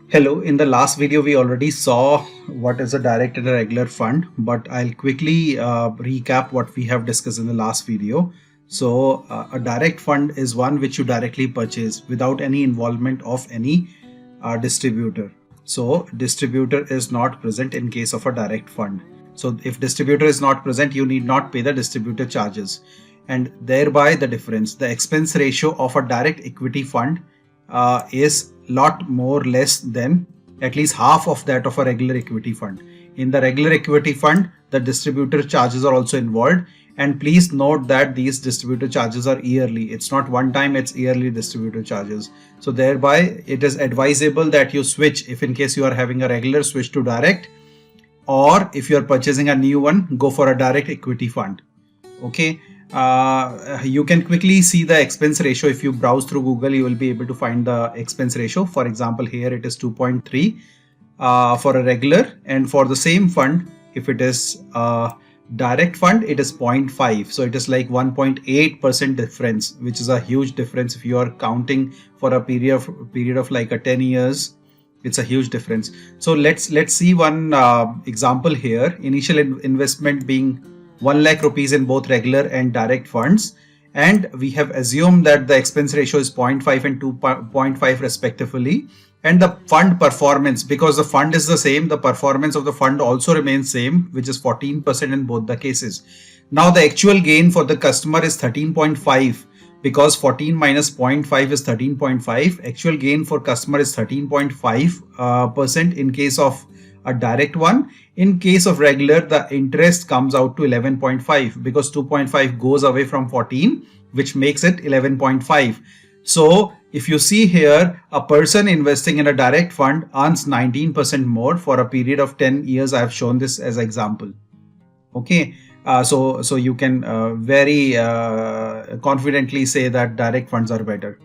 Hello, in the last video we already saw what is a direct and a regular fund, but I'll quickly recap what we have discussed in the last video. So a direct fund is one which you directly purchase without any involvement of any distributor. So distributor is not present in case of a direct fund. So if distributor is not present, you need not pay the distributor charges, and thereby the difference. The expense ratio of a direct equity fund is lot more less than at least half of that of a regular equity fund. In the regular equity fund, the distributor charges are also involved, and please note that these distributor charges are yearly. It's not one time, it's yearly distributor charges. So thereby it is advisable that you switch. If in case you are having a regular, switch to direct, or if you are purchasing a new one, go for a direct equity fund. Okay. You can quickly see the expense ratio. If you browse through Google, you will be able to find the expense ratio. For example, here it is 2.3 for a regular, and for the same fund, if it is a direct fund, it is 0.5. So it is like 1.8% difference, which is a huge difference. If you are counting for a period of like a 10 years, it's a huge difference. So let's see one example here. Initial investment being 1 lakh rupees in both regular and direct funds, and we have assumed that the expense ratio is 0.5 and 2.5 respectively, and the fund performance, because the fund is the same, the performance of the fund also remains same, which is 14% in both the cases. Now the actual gain for the customer is 13.5, because 14 minus 0.5 is 13.5. Actual gain for customer is 13.5% in case of a direct one. In case of regular, the interest comes out to 11.5, because 2.5 goes away from 14, which makes it 11.5. So if you see here, a person investing in a direct fund earns 19% more for a period of 10 years. I have shown this as an example. Okay. So you can very confidently say that direct funds are better.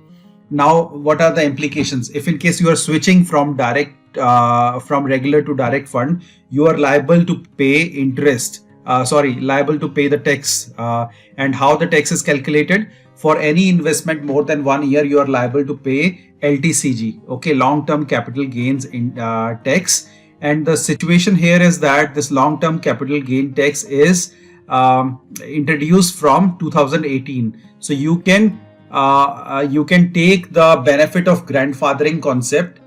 Now, what are the implications? If in case you are switching from from regular to direct fund, you are liable to pay interest. Liable to pay the tax. And how the tax is calculated? For any investment more than 1 year, you are liable to pay LTCG. Okay, long-term capital gains in tax. And the situation here is that this long-term capital gain tax is introduced from 2018. So you can take the benefit of grandfathering concept.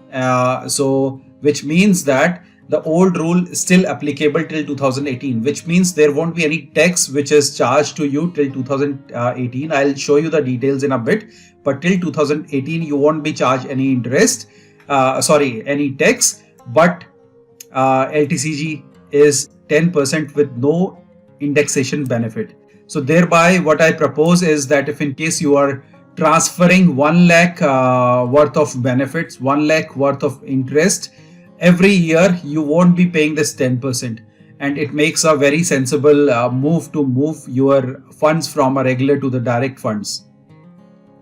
So which means that the old rule is still applicable till 2018, which means there won't be any tax which is charged to you till 2018. I'll show you the details in a bit, but till 2018 you won't be charged any interest, any tax, but LTCG is 10% with no indexation benefit. So thereby what I propose is that if in case you are transferring 1 lakh worth of benefits, 1 lakh worth of interest every year, you won't be paying this 10%, and it makes a very sensible move to move your funds from a regular to the direct funds.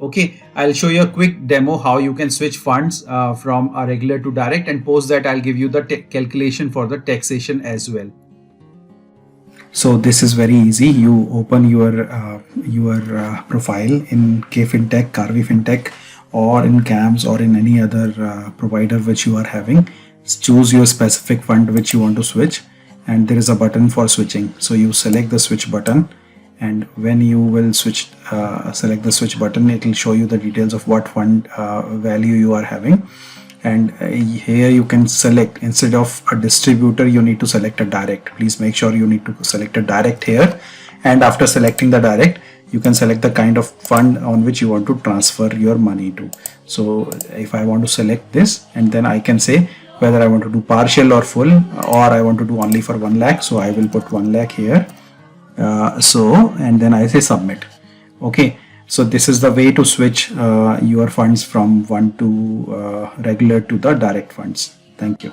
Okay, I'll show you a quick demo how you can switch funds from a regular to direct, and post that I'll give you the calculation for the taxation as well. So this is very easy. You open your profile in KFintech, Carvi Fintech, or in CAMS, or in any other provider which you are having. Choose your specific fund which you want to switch, and there is a button for switching. So you select the switch button, and when you will switch, select the switch button, it will show you the details of what fund value you are having. And here you can select, instead of a distributor, you need to select a direct. Please make sure you need to select a direct here, and after selecting the direct, you can select the kind of fund on which you want to transfer your money to. So if I want to select this, and then I can say whether I want to do partial or full, or I want to do only for 1 lakh. So I will put 1 lakh here. And then I say submit. Okay. So this is the way to switch your funds from one to regular to the direct funds. Thank you.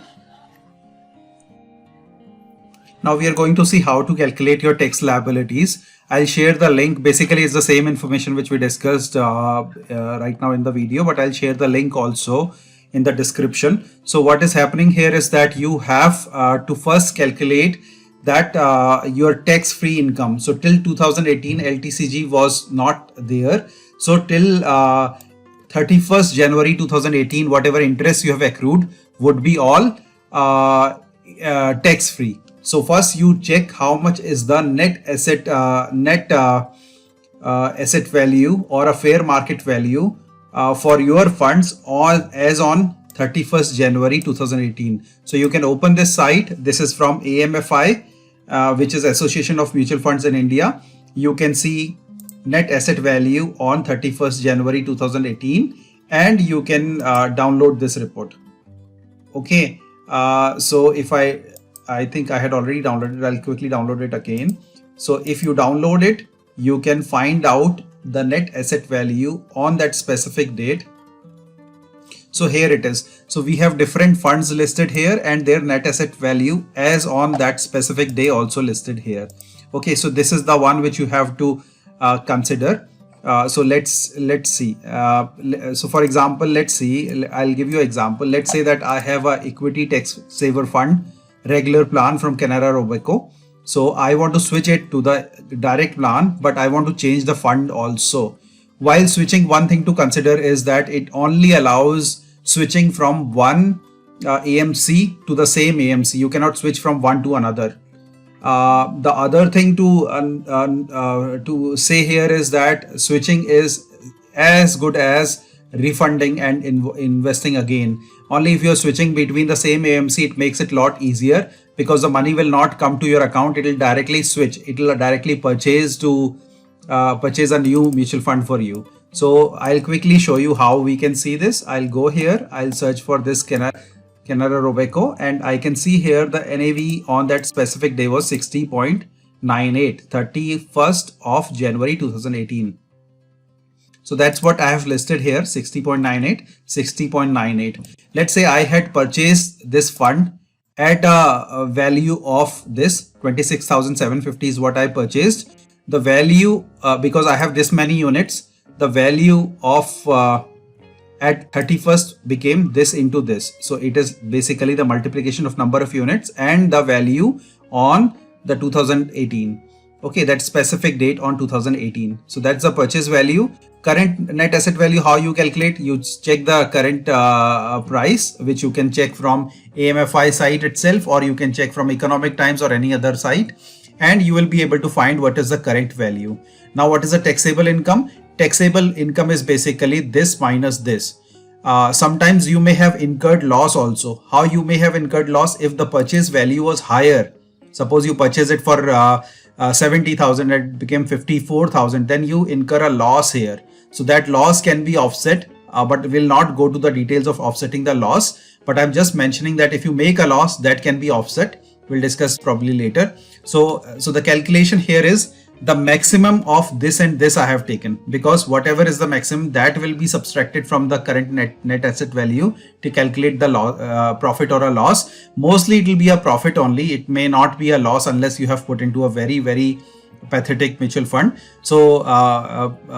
Now we are going to see how to calculate your tax liabilities. I'll share the link. Basically, it's the same information which we discussed right now in the video, but I'll share the link also in the description. So what is happening here is that you have to first calculate that your tax-free income. So till 2018 LTCG was not there. So till 31st January 2018, whatever interest you have accrued would be all tax free. So first you check how much is the net asset value or a fair market value for your funds on as on 31st January 2018. So you can open this site. This is from AMFI, which is Association of Mutual Funds in India. You can see net asset value on 31st January 2018, and you can download this report. Okay, so if I think I had already downloaded, I'll quickly download it again. So if you download it, you can find out the net asset value on that specific date. So here it is. So we have different funds listed here and their net asset value as on that specific day also listed here. Okay, so this is the one which you have to consider. So let's see. So for example, let's see, I'll give you an example. Let's say that I have a equity tax saver fund regular plan from Canara Robeco. So I want to switch it to the direct plan, but I want to change the fund also. While switching, one thing to consider is that it only allows switching from one AMC to the same AMC. You cannot switch from one to another. The other thing to say here is that switching is as good as refunding and investing again. Only if you're switching between the same AMC, it makes it a lot easier because the money will not come to your account. It will directly switch. It will directly purchase a new mutual fund for you. So I'll quickly show you how we can see this. I'll go here. I'll search for this Canara Robeco, and I can see here the NAV on that specific day was 60.98, 31st of January 2018. So that's what I have listed here, 60.98, 60.98. Let's say I had purchased this fund at a value of this 26,750 is what I purchased. The value, because I have this many units, the value of at 31st became this into this. So it is basically the multiplication of number of units and the value on the 2018. Okay, that specific date on 2018. So that's the purchase value. Current net asset value, how you calculate? You check the current price, which you can check from AMFI site itself, or you can check from Economic Times or any other site, and you will be able to find what is the current value. Now, what is the taxable income? Taxable income is basically this minus this. Sometimes you may have incurred loss also. How you may have incurred loss? If the purchase value was higher, suppose you purchase it for 70,000, it became 54,000, then you incur a loss here. So that loss can be offset, but will not go to the details of offsetting the loss. But I'm just mentioning that if you make a loss, that can be offset. We'll discuss probably later. So the calculation here is the maximum of this and this I have taken, because whatever is the maximum, that will be subtracted from the current net asset value to calculate the profit or a loss. Mostly it will be a profit only. It may not be a loss unless you have put into a very, very pathetic mutual fund. So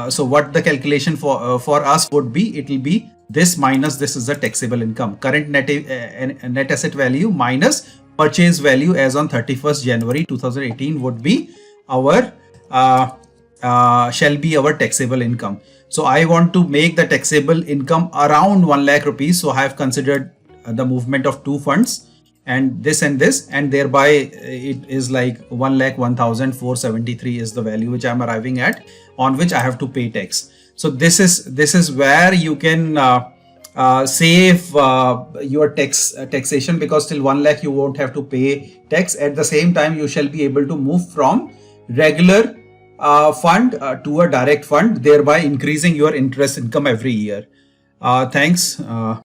so what the calculation for us would be, it will be this minus this is the taxable income, current net asset value minus purchase value as on 31st January 2018 would be our shall be our taxable income. So I want to make the taxable income around 1 lakh rupees. So I have considered the movement of two funds and this, and thereby it is like 1,01,473 is the value which I am arriving at, on which I have to pay tax. So this is where you can save your taxation, because till 1 lakh you won't have to pay tax. At the same time, you shall be able to move from regular fund to a direct fund, thereby increasing your interest income every year. Thanks.